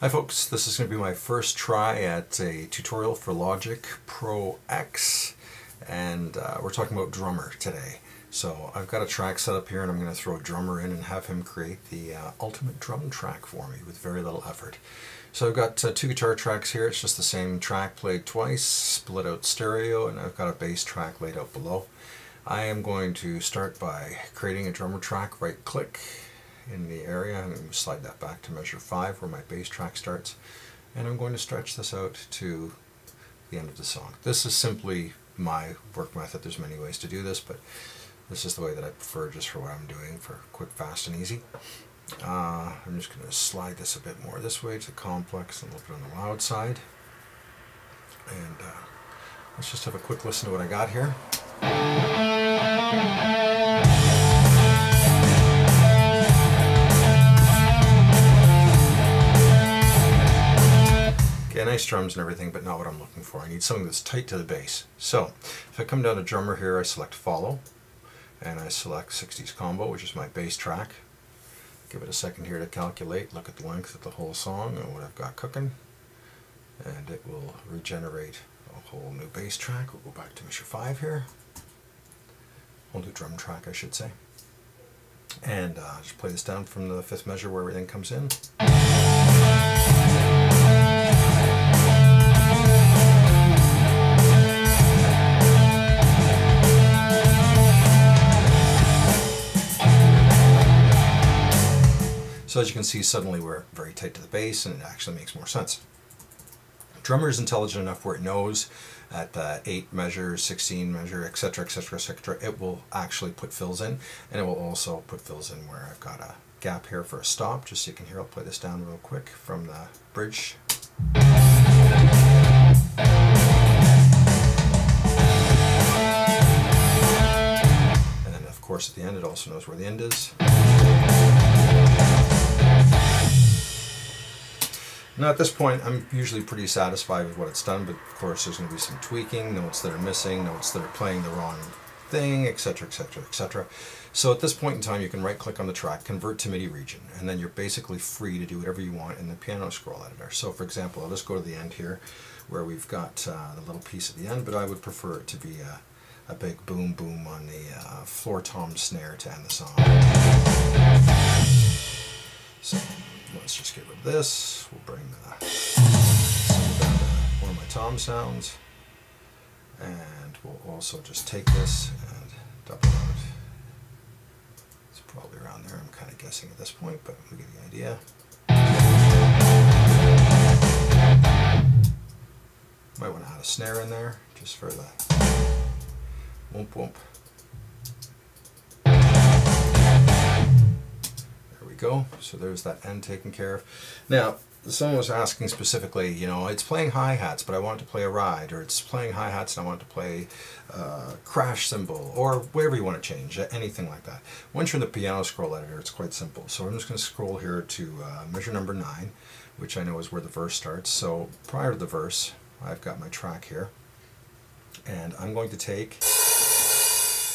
Hi folks, this is going to be my first try at a tutorial for Logic Pro X, and we're talking about Drummer today. So I've got a track set up here and I'm going to throw a drummer in and have him create the ultimate drum track for me with very little effort. So I've got two guitar tracks here. It's just the same track played twice, split out stereo, and I've got a bass track laid out below. I am going to start by creating a drummer track, right click in the area. I'm going to slide that back to measure 5 where my bass track starts, and I'm going to stretch this out to the end of the song. This is simply my work method. There's many ways to do this, but this is the way that I prefer just for what I'm doing, for quick, fast, and easy. I'm just going to slide this a bit more this way to the complex and a little bit on the loud side. And let's just have a quick listen to what I got here. Okay, nice drums and everything, but not what I'm looking for. I need something that's tight to the bass. So if I come down to drummer here, I select follow, and I select 60s combo, which is my bass track. Give it a second here to calculate, look at the length of the whole song and what I've got cooking, and it will regenerate a whole new bass track. We'll go back to measure 5 here. Whole new drum track, I should say. And just play this down from the 5th measure where everything comes in. So as you can see, suddenly we're very tight to the bass, and it actually makes more sense. Drummer is intelligent enough where it knows at the 8 measure, 16 measure, etc., etc., etc., it will actually put fills in, and it will also put fills in where I've got a gap here for a stop, just so you can hear. I'll play this down real quick from the bridge. And then of course at the end it also knows where the end is. Now at this point I'm usually pretty satisfied with what it's done, but of course there's going to be some tweaking, notes that are missing, notes that are playing the wrong thing, etc., etc., etc. So at this point in time you can right click on the track, convert to MIDI region, and then you're basically free to do whatever you want in the piano scroll editor. So for example, I'll just go to the end here where we've got the little piece at the end, but I would prefer it to be a big boom boom on the floor tom snare to end the song. So let's just get rid of this. We'll bring the cymbal down to one of my tom sounds, and we'll also just take this and double it. It's probably around there, I'm kind of guessing at this point, but we get the idea. Might want to add a snare in there just for the whoomp whoomp. Go. So there's that end taken care of. Now, someone was asking specifically, you know, it's playing hi-hats, but I want it to play a ride, or it's playing hi-hats and I want it to play crash cymbal, or whatever you want to change, anything like that. Once you're in the piano scroll editor, it's quite simple. So I'm just going to scroll here to measure number 9, which I know is where the verse starts. So prior to the verse, I've got my track here, and I'm going to take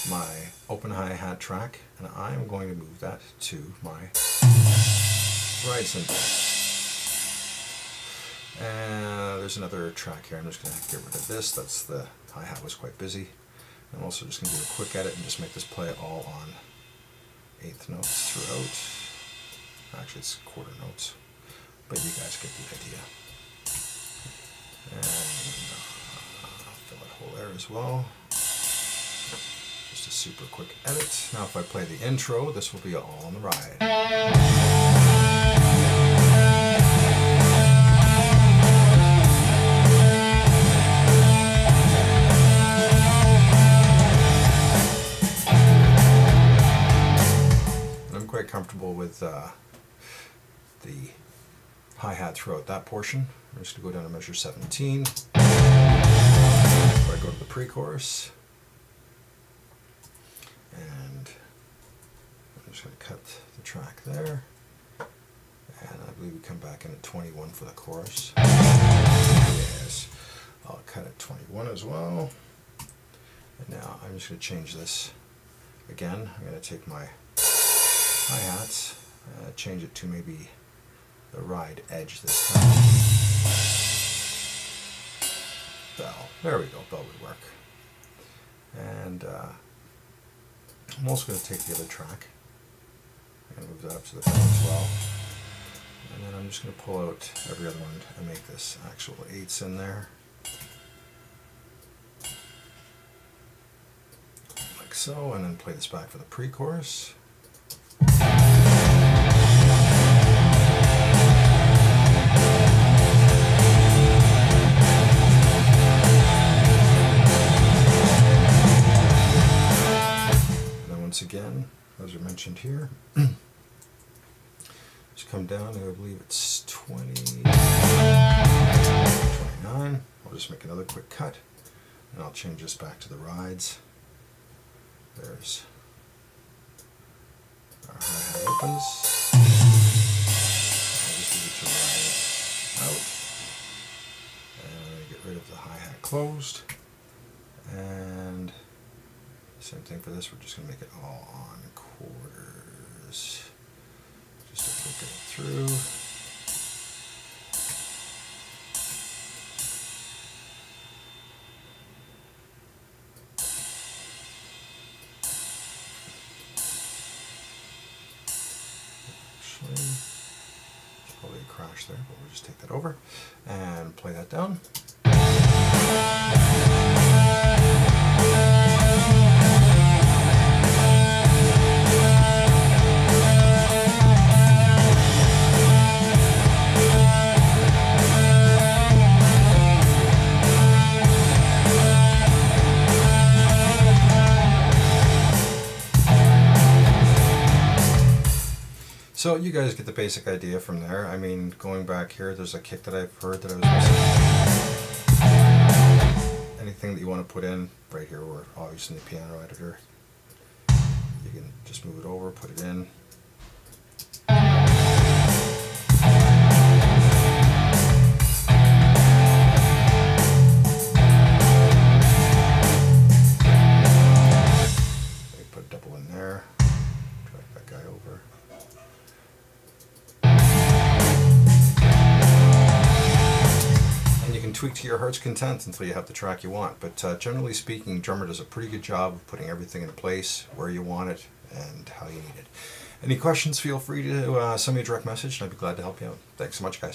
my open hi-hat track, and I'm going to move that to my ride cymbal. And there's another track here. I'm just going to get rid of this. That's the hi-hat was quite busy. I'm also just going to do a quick edit and just make this play all on 8th notes throughout. Actually, it's quarter notes, but you guys get the idea. And fill that hole there as well. Just a super quick edit. Now if I play the intro, this will be all on the ride. And I'm quite comfortable with the hi-hat throughout that portion. I'm just going to go down to measure 17. Before I go to the pre-chorus. And I'm just going to cut the track there, and I believe we come back in at 21 for the chorus. Yes, I'll cut at 21 as well. And now I'm just going to change this again. I'm going to take my hi-hats, change it to maybe the ride edge this time. Bell. There we go. Bell would work. And I'm also going to take the other track and move that up to the bell as well. And then I'm just going to pull out every other one and make this actual 8s in there. Like so, and then play this back for the pre-chorus. Once again, as I mentioned here, just come down to, I believe it's 29. I'll just make another quick cut, and I'll change this back to the rides. There's our hi-hat opens. I'll just leave it to ride out. And get rid of the hi-hat closed. And same thing for this, we're just going to make it all on quarters. Just to flick it through. Actually, there's probably a crash there, but we'll just take that over and play that down. So you guys get the basic idea from there. I mean, going back here, there's a kick that I've heard that I was missing. Anything that you want to put in right here, we're obviously in the piano editor. You can just move it over, put it in. Put a double in there. Drag that guy over. Tweak to your heart's content until you have the track you want, but generally speaking, Drummer does a pretty good job of putting everything in place where you want it and how you need it. Any questions, feel free to send me a direct message and I'd be glad to help you out. Thanks so much, guys.